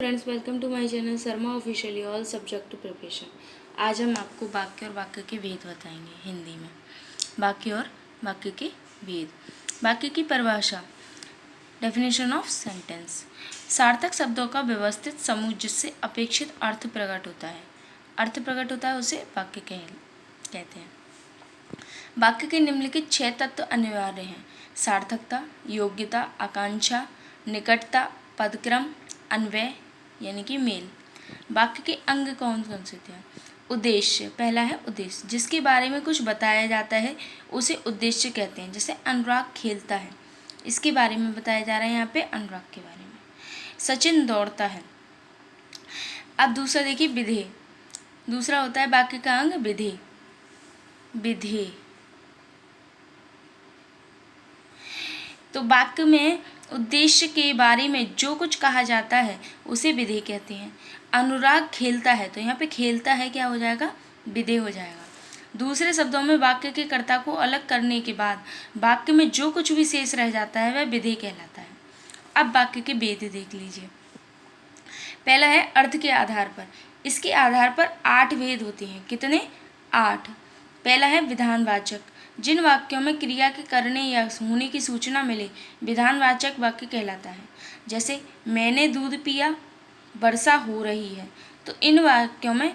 Friends, welcome to my channel Sharma officially all subject preparation. आज हम आपको वाक्य और वाक्य के भेद बताएंगे हिंदी में। वाक्य और वाक्य के भेद। वाक्य की परिभाषा, डेफिनेशन ऑफ सेंटेंस, सार्थक शब्दों का व्यवस्थित समूह जिससे अपेक्षित अर्थ प्रकट होता है उसे वाक्य कहते हैं। वाक्य के निम्नलिखित 6 तत्व अनिवार्य हैं: सार्थकता, योग्यता, आकांक्षा, निकटता, पदक्रम, अन्वय यानी कि मेल। वाक्य के अंग कौन कौन से थे? उद्देश्य, पहला है उद्देश्य, जिसके बारे में कुछ बताया जाता है उसे उद्देश्य कहते हैं। जैसे अनुराग खेलता है, इसके बारे में बताया जा रहा है यहाँ पे अनुराग के बारे में। सचिन दौड़ता है। अब दूसरा देखिए विधेय। दूसरा होता है वाक्य का अंग विधेय। तो वाक्य में उद्देश्य के बारे में जो कुछ कहा जाता है उसे विधेय कहते हैं। अनुराग खेलता है, तो यहाँ पे खेलता है क्या हो जाएगा? विधेय हो जाएगा। दूसरे शब्दों में वाक्य के कर्ता को अलग करने के बाद वाक्य में जो कुछ भी शेष रह जाता है वह विधेय कहलाता है। अब वाक्य के भेद देख लीजिए। पहला है अर्थ के आधार पर। इसके आधार पर 8 भेद होते हैं। कितने? 8। पहला है विधानवाचक। जिन वाक्यों में क्रिया के करने या होने की सूचना मिले विधानवाचक वाक्य कहलाता है। जैसे मैंने दूध पिया, वर्षा हो रही है। तो इन वाक्यों में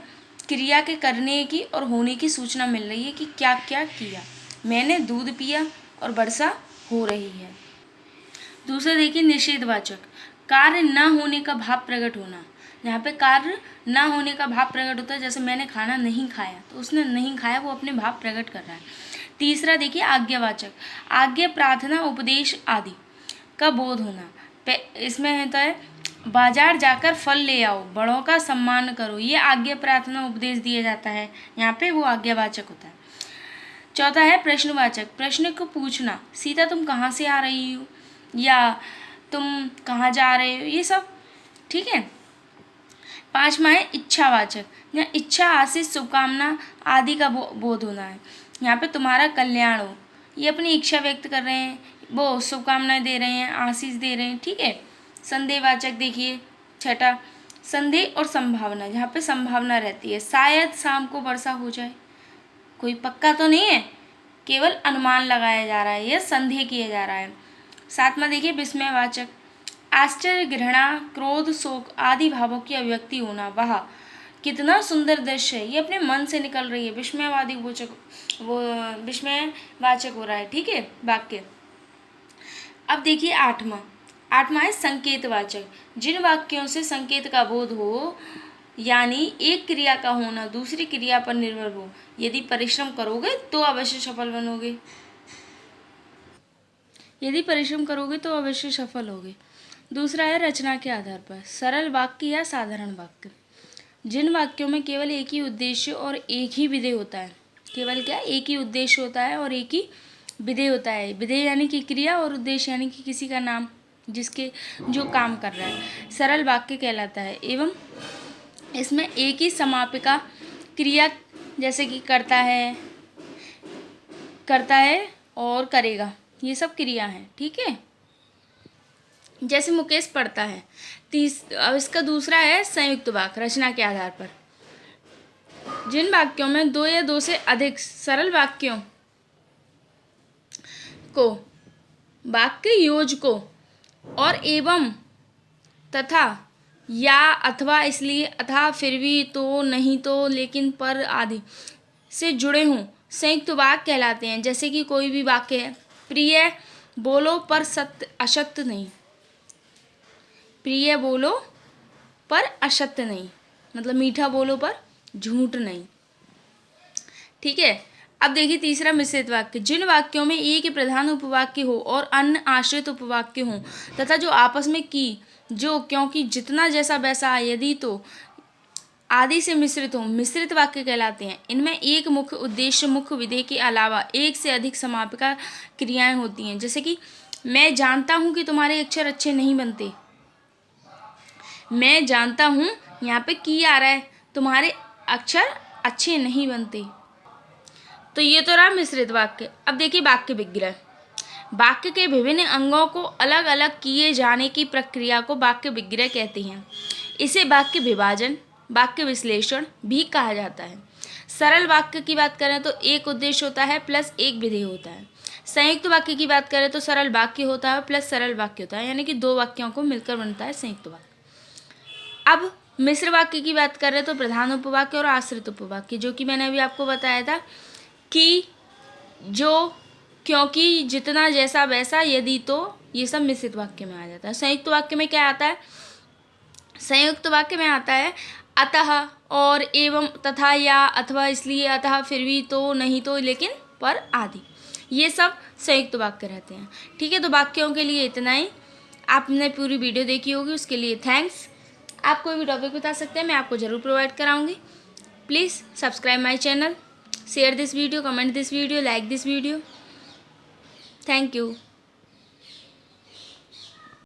क्रिया के करने की और होने की सूचना मिल रही है कि क्या क्या किया। मैंने दूध पिया और वर्षा हो रही है। दूसरा देखिए निषेधवाचक। कार्य न होने का भाव प्रकट होना। यहाँ पे कार्य न होने का भाव प्रकट होता है। जैसे मैंने खाना नहीं खाया, तो उसने नहीं खाया, वो अपने भाव प्रकट कर रहा है। तीसरा देखिए आज्ञावाचक। आज्ञा, प्रार्थना, उपदेश आदि का बोध होना। इसमें होता है बाजार जाकर फल ले आओ, बड़ों का सम्मान करो। ये आज्ञा, प्रार्थना, उपदेश दिया जाता है, यहाँ पे वो आज्ञावाचक होता है। चौथा है प्रश्नवाचक। प्रश्न को पूछना, सीता तुम कहाँ से आ रही हो, या तुम कहाँ जा रहे हो, ये सब। ठीक है। पांचवा है इच्छावाचक। यहाँ इच्छा, आशीष, शुभकामना आदि का बोध होना है। यहाँ पे तुम्हारा कल्याण हो, ये अपनी इच्छा व्यक्त कर रहे हैं, वो शुभकामनाएं दे रहे हैं, आशीष दे रहे हैं। ठीक है। संदेहवाचक देखिए छठा, संदेह और संभावना। जहाँ पे संभावना रहती है, शायद शाम को वर्षा हो जाए, कोई पक्का तो नहीं है, केवल अनुमान लगाया जा रहा है, यह संदेह किया जा रहा है। सातवां देखिए विस्मयवाचक। आश्चर्य, घृणा, क्रोध, शोक आदि भावों की अभिव्यक्ति होना। वाह कितना सुंदर दृश्य है, ये अपने मन से निकल रही है। विस्मयवाचक हो रहा है। ठीक है वाक्य। अब देखिए आठवां है संकेतवाचक। जिन वाक्यों से संकेत का बोध हो, यानी एक क्रिया का होना दूसरी क्रिया पर निर्भर हो। यदि परिश्रम करोगे तो अवश्य सफल बनोगे, यदि परिश्रम करोगे तो अवश्य सफल होगे। दूसरा है रचना के आधार पर। सरल वाक्य या साधारण वाक्य। जिन वाक्यों में केवल एक ही उद्देश्य और एक ही विधेय होता है। केवल क्या? एक ही उद्देश्य होता है और एक ही विधेय होता है। विधेय यानी कि क्रिया और उद्देश्य यानी कि किसी का नाम, जिसके जो काम कर रहा है, सरल वाक्य कहलाता है। एवं इसमें एक ही समापिका क्रिया, जैसे कि करता है और करेगा, ये सब क्रिया हैं। ठीक है। जैसे मुकेश पढ़ता है। अब इसका दूसरा है संयुक्त वाक्य। रचना के आधार पर जिन वाक्यों में 2 या 2 से अधिक सरल वाक्यों को, वाक्य योजकों और एवं, तथा, या, अथवा, इसलिए, अथा, फिर भी, तो, नहीं तो, लेकिन, पर आदि से जुड़े हों संयुक्त वाक्य कहलाते हैं। जैसे कि कोई भी वाक्य है, प्रिय बोलो पर सत्य असत्य नहीं। प्रिय बोलो पर असत्य नहीं, मतलब मीठा बोलो पर झूठ नहीं। ठीक है। अब देखिए तीसरा मिश्रित वाक्य। जिन वाक्यों में एक ही प्रधान उपवाक्य हो और अन्य आश्रित उपवाक्य हो, तथा जो आपस में की, जो, क्योंकि, जितना, जैसा, वैसा, यदि, तो आदि से मिश्रित हो, मिश्रित वाक्य कहलाते हैं। इनमें एक मुख्य उद्देश्य, मुख्य विधेय के अलावा एक से अधिक समापिका क्रियाएं होती हैं। जैसे कि मैं जानता हूँ कि तुम्हारे अक्षर अच्छे नहीं बनते। मैं जानता हूँ, यहाँ पे की आ रहा है, तुम्हारे अक्षर अच्छे नहीं बनते। तो ये तो रहा मिश्रित वाक्य। अब देखिए वाक्य विग्रह। वाक्य के विभिन्न अंगों को अलग अलग किए जाने की प्रक्रिया को वाक्य विग्रह कहते हैं। इसे वाक्य विभाजन, वाक्य विश्लेषण भी कहा जाता है। सरल वाक्य की बात करें तो एक उद्देश्य होता है प्लस एक विधेय होता है। संयुक्त वाक्य की बात करें तो सरल वाक्य होता है प्लस सरल वाक्य होता है, यानी कि दो वाक्यों को मिलकर बनता है संयुक्त वाक्य। अब मिश्र वाक्य की बात करें तो प्रधान उपवाक्य और आश्रित उपवाक्य, जो कि मैंने अभी आपको बताया था कि जो, क्योंकि, जितना, जैसा, वैसा, यदि, तो, ये सब मिश्रित वाक्य में आ जाता है। संयुक्त वाक्य में क्या आता है? संयुक्त वाक्य में आता है अतः, और, एवं, तथा, या, अथवा, इसलिए, अतः, फिर भी, तो, नहीं तो, लेकिन, पर, आदि, ये सब संयुक्त वाक्य रहते हैं। ठीक है, तो वाक्यों के लिए इतना ही। आपने पूरी वीडियो देखी होगी, उसके लिए थैंक्स। आप कोई भी टॉपिक बता सकते हैं, मैं आपको ज़रूर प्रोवाइड कराऊंगी। Please subscribe my channel, share this video, comment this video, like this video. Thank you.